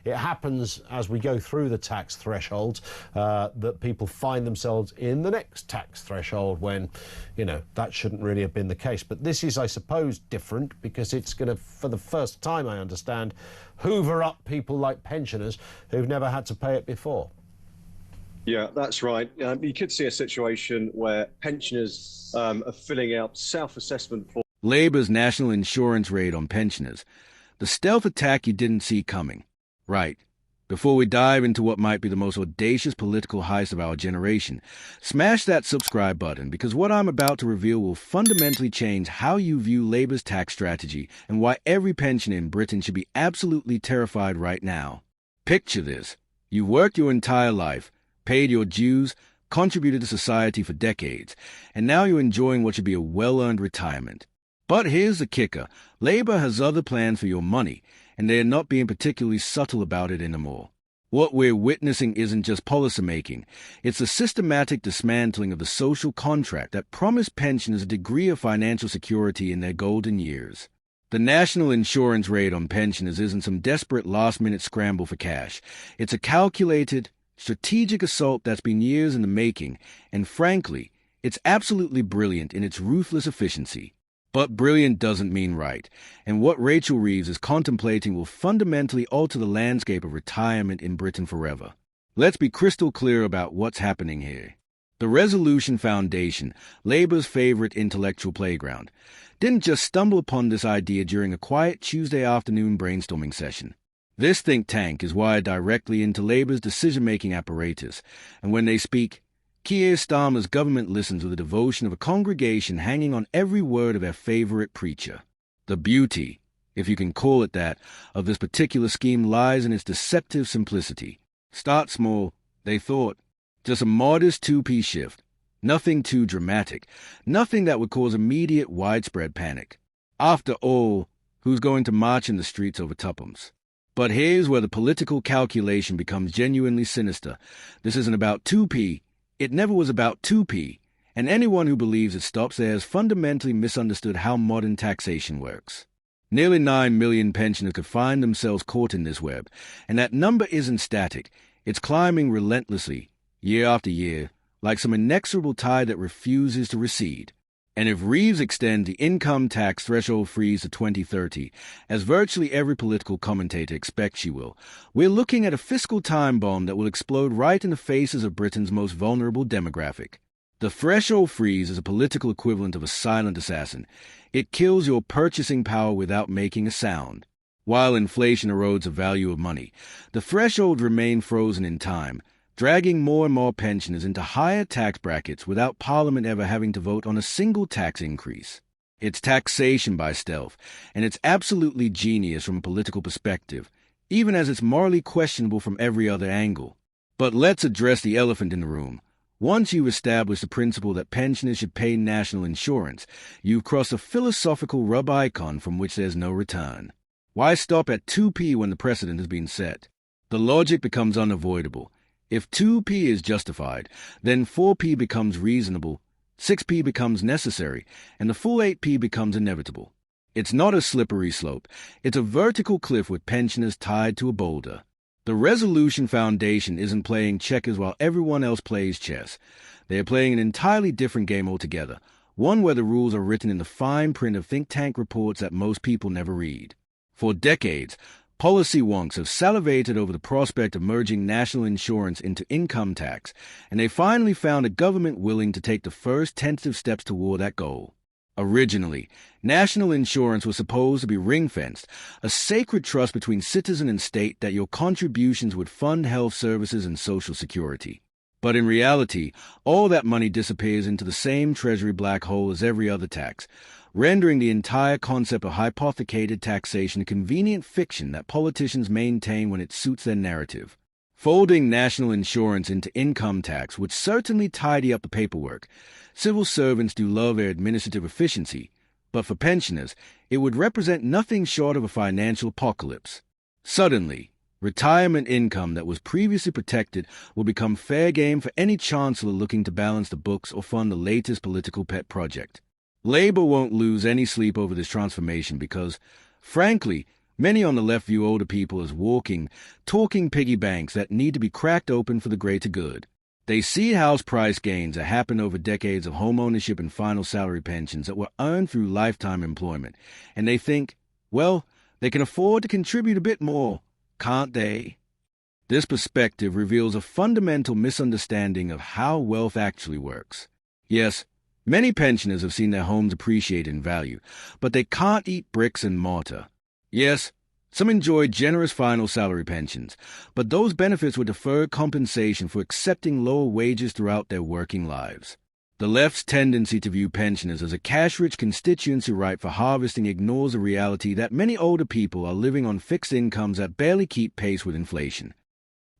it happens as we go through the tax thresholds that people find themselves in the next tax threshold when, you know, that shouldn't really have been the case. But this is, I suppose, different because it's going to, for the first time, I understand, hoover up people like pensioners who've never had to pay it before. Yeah, that's right. You could see a situation where pensioners are filling out self-assessment forms. Labour's national insurance raid on pensioners. The stealth attack you didn't see coming. Right. Before we dive into what might be the most audacious political heist of our generation, smash that subscribe button because what I'm about to reveal will fundamentally change how you view Labour's tax strategy and why every pensioner in Britain should be absolutely terrified right now. Picture this. You've worked your entire life, paid your dues, contributed to society for decades, and now you're enjoying what should be a well-earned retirement. But here's the kicker. Labour has other plans for your money, and they are not being particularly subtle about it anymore. What we're witnessing isn't just policymaking. It's the systematic dismantling of the social contract that promised pensioners a degree of financial security in their golden years. The national insurance raid on pensioners isn't some desperate last-minute scramble for cash. It's a calculated, strategic assault that's been years in the making, and frankly, it's absolutely brilliant in its ruthless efficiency. But brilliant doesn't mean right, and what Rachel Reeves is contemplating will fundamentally alter the landscape of retirement in Britain forever. Let's be crystal clear about what's happening here. The Resolution Foundation, Labour's favourite intellectual playground, didn't just stumble upon this idea during a quiet Tuesday afternoon brainstorming session. This think tank is wired directly into Labour's decision-making apparatus, and when they speak, Keir Starmer's government listens with the devotion of a congregation hanging on every word of their favourite preacher. The beauty, if you can call it that, of this particular scheme lies in its deceptive simplicity. Start small, they thought. Just a modest 2p shift. Nothing too dramatic. Nothing that would cause immediate widespread panic. After all, who's going to march in the streets over tuppence? But here's where the political calculation becomes genuinely sinister. This isn't about 2p. It never was about 2p, and anyone who believes it stops there has fundamentally misunderstood how modern taxation works. Nearly 9 million pensioners could find themselves caught in this web, and that number isn't static. It's climbing relentlessly, year after year, like some inexorable tide that refuses to recede. And if Reeves extends the income tax threshold freeze to 2030, as virtually every political commentator expects she will, we're looking at a fiscal time bomb that will explode right in the faces of Britain's most vulnerable demographic. The threshold freeze is a political equivalent of a silent assassin. It kills your purchasing power without making a sound. While inflation erodes the value of money, the thresholds remain frozen in time, dragging more and more pensioners into higher tax brackets without Parliament ever having to vote on a single tax increase. It's taxation by stealth, and it's absolutely genius from a political perspective, even as it's morally questionable from every other angle. But let's address the elephant in the room. Once you've established the principle that pensioners should pay national insurance, you've crossed a philosophical Rubicon from which there's no return. Why stop at 2p when the precedent has been set? The logic becomes unavoidable. If 2p is justified, then 4p becomes reasonable, 6p becomes necessary, and the full 8p becomes inevitable. It's not a slippery slope. It's a vertical cliff with pensioners tied to a boulder. The Resolution Foundation isn't playing checkers while everyone else plays chess. They are playing an entirely different game altogether, one where the rules are written in the fine print of think tank reports that most people never read. For decades, policy wonks have salivated over the prospect of merging national insurance into income tax, and they finally found a government willing to take the first tentative steps toward that goal. Originally, national insurance was supposed to be ring-fenced, a sacred trust between citizen and state that your contributions would fund health services and social security. But in reality, all that money disappears into the same treasury black hole as every other tax, rendering the entire concept of hypothecated taxation a convenient fiction that politicians maintain when it suits their narrative. Folding national insurance into income tax would certainly tidy up the paperwork. Civil servants do love their administrative efficiency, but for pensioners, it would represent nothing short of a financial apocalypse. Suddenly, retirement income that was previously protected will become fair game for any chancellor looking to balance the books or fund the latest political pet project. Labour won't lose any sleep over this transformation because, frankly, Many on the left view older people as walking, talking piggy banks that need to be cracked open for the greater good. They see house price gains that happen over decades of home ownership and final salary pensions that were earned through lifetime employment, and they think, well, they can afford to contribute a bit more, can't they? This perspective reveals a fundamental misunderstanding of how wealth actually works. Yes, many pensioners have seen their homes appreciate in value, but they can't eat bricks and mortar. Yes, some enjoy generous final salary pensions, but those benefits were deferred compensation for accepting lower wages throughout their working lives. The left's tendency to view pensioners as a cash-rich constituency ripe for harvesting ignores the reality that many older people are living on fixed incomes that barely keep pace with inflation.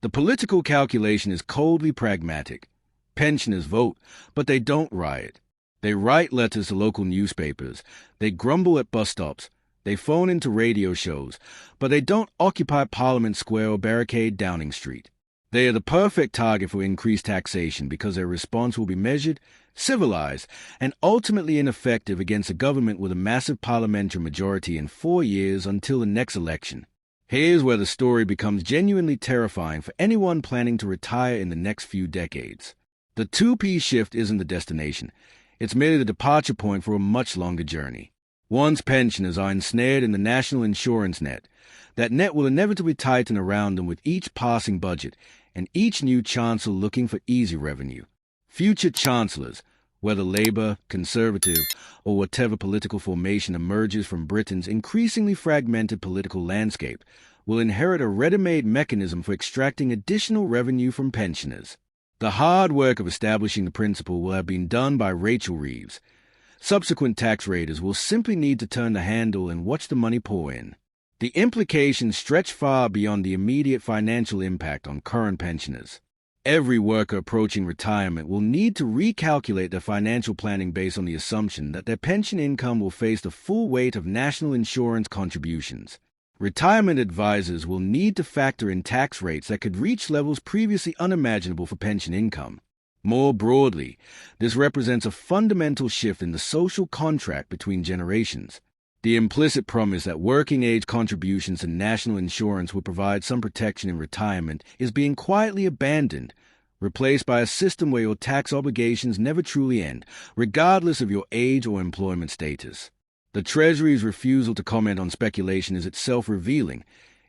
The political calculation is coldly pragmatic. Pensioners vote, but they don't riot. They write letters to local newspapers. They grumble at bus stops. They phone into radio shows, but they don't occupy Parliament Square or barricade Downing Street. They are the perfect target for increased taxation because their response will be measured, civilized, and ultimately ineffective against a government with a massive parliamentary majority in 4 years until the next election. Here's where the story becomes genuinely terrifying for anyone planning to retire in the next few decades. The 2p shift isn't the destination. It's merely the departure point for a much longer journey. Once pensioners are ensnared in the national insurance net, that net will inevitably tighten around them with each passing budget and each new chancellor looking for easy revenue. Future chancellors, whether Labour, Conservative, or whatever political formation emerges from Britain's increasingly fragmented political landscape, will inherit a ready-made mechanism for extracting additional revenue from pensioners. The hard work of establishing the principle will have been done by Rachel Reeves. Subsequent tax raiders will simply need to turn the handle and watch the money pour in. The implications stretch far beyond the immediate financial impact on current pensioners. Every worker approaching retirement will need to recalculate their financial planning based on the assumption that their pension income will face the full weight of national insurance contributions. Retirement advisors will need to factor in tax rates that could reach levels previously unimaginable for pension income. More broadly, this represents a fundamental shift in the social contract between generations. The implicit promise that working-age contributions to national insurance will provide some protection in retirement is being quietly abandoned, replaced by a system where your tax obligations never truly end, regardless of your age or employment status. The Treasury's refusal to comment on speculation is itself revealing.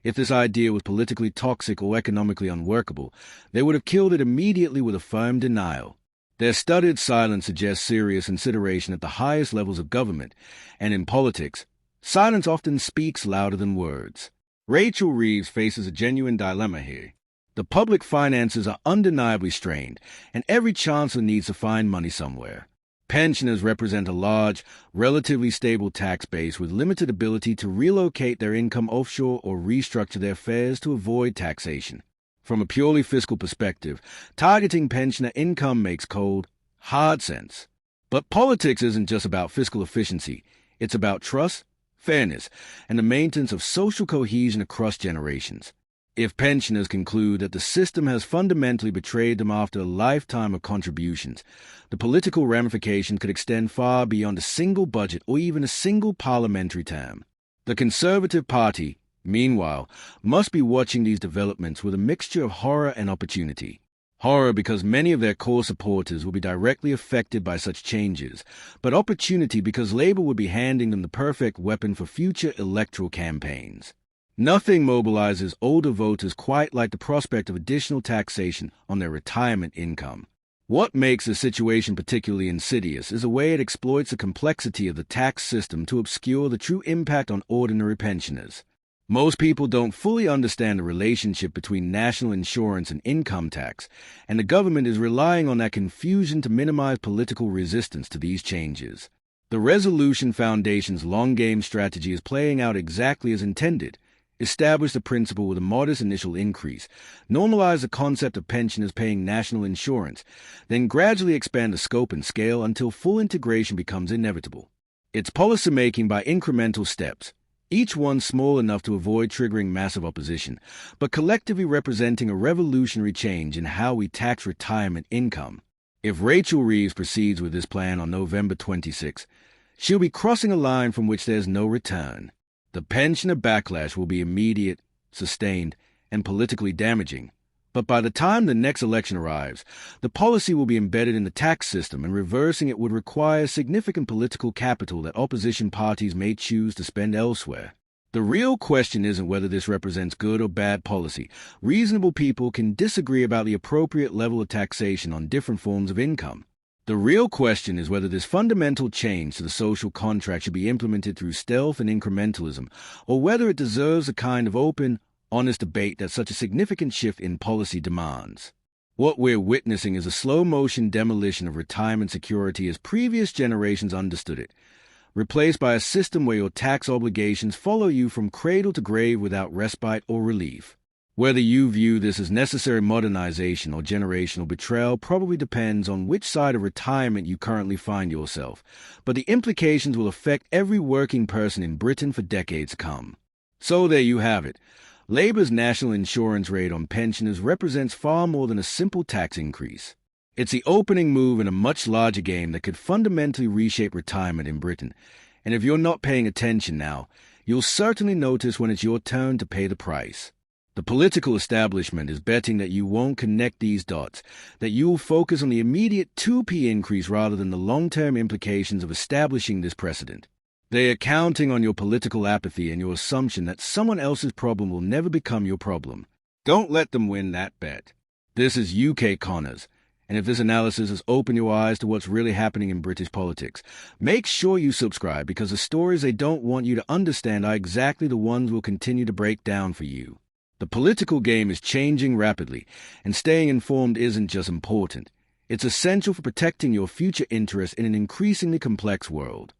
If this idea was politically toxic or economically unworkable, they would have killed it immediately with a firm denial. Their studied silence suggests serious consideration at the highest levels of government, and in politics, silence often speaks louder than words. Rachel Reeves faces a genuine dilemma here. The public finances are undeniably strained, and every chancellor needs to find money somewhere. Pensioners represent a large, relatively stable tax base with limited ability to relocate their income offshore or restructure their affairs to avoid taxation. From a purely fiscal perspective, targeting pensioner income makes cold, hard sense. But politics isn't just about fiscal efficiency. It's about trust, fairness, and the maintenance of social cohesion across generations. If pensioners conclude that the system has fundamentally betrayed them after a lifetime of contributions, the political ramifications could extend far beyond a single budget or even a single parliamentary term. The Conservative Party, meanwhile, must be watching these developments with a mixture of horror and opportunity. Horror because many of their core supporters will be directly affected by such changes, but opportunity because Labour would be handing them the perfect weapon for future electoral campaigns. Nothing mobilizes older voters quite like the prospect of additional taxation on their retirement income. What makes the situation particularly insidious is the way it exploits the complexity of the tax system to obscure the true impact on ordinary pensioners. Most people don't fully understand the relationship between national insurance and income tax, and the government is relying on that confusion to minimize political resistance to these changes. The Resolution Foundation's long-game strategy is playing out exactly as intended. Establish the principle with a modest initial increase, normalize the concept of pensioners paying national insurance, then gradually expand the scope and scale until full integration becomes inevitable. It's policymaking by incremental steps, each one small enough to avoid triggering massive opposition, but collectively representing a revolutionary change in how we tax retirement income. If Rachel Reeves proceeds with this plan on November 26, she'll be crossing a line from which there's no return. The pensioner backlash will be immediate, sustained, and politically damaging. But by the time the next election arrives, the policy will be embedded in the tax system, and reversing it would require significant political capital that opposition parties may choose to spend elsewhere. The real question isn't whether this represents good or bad policy. Reasonable people can disagree about the appropriate level of taxation on different forms of income. The real question is whether this fundamental change to the social contract should be implemented through stealth and incrementalism, or whether it deserves the kind of open, honest debate that such a significant shift in policy demands. What we're witnessing is a slow-motion demolition of retirement security as previous generations understood it, replaced by a system where your tax obligations follow you from cradle to grave without respite or relief. Whether you view this as necessary modernization or generational betrayal probably depends on which side of retirement you currently find yourself, but the implications will affect every working person in Britain for decades to come. So there you have it. Labour's national insurance rate on pensioners represents far more than a simple tax increase. It's the opening move in a much larger game that could fundamentally reshape retirement in Britain. And if you're not paying attention now, you'll certainly notice when it's your turn to pay the price. The political establishment is betting that you won't connect these dots, that you'll focus on the immediate 2p increase rather than the long-term implications of establishing this precedent. They are counting on your political apathy and your assumption that someone else's problem will never become your problem. Don't let them win that bet. This is UK Connors, and if this analysis has opened your eyes to what's really happening in British politics, make sure you subscribe, because the stories they don't want you to understand are exactly the ones we'll continue to break down for you. The political game is changing rapidly, and staying informed isn't just important. It's essential for protecting your future interests in an increasingly complex world.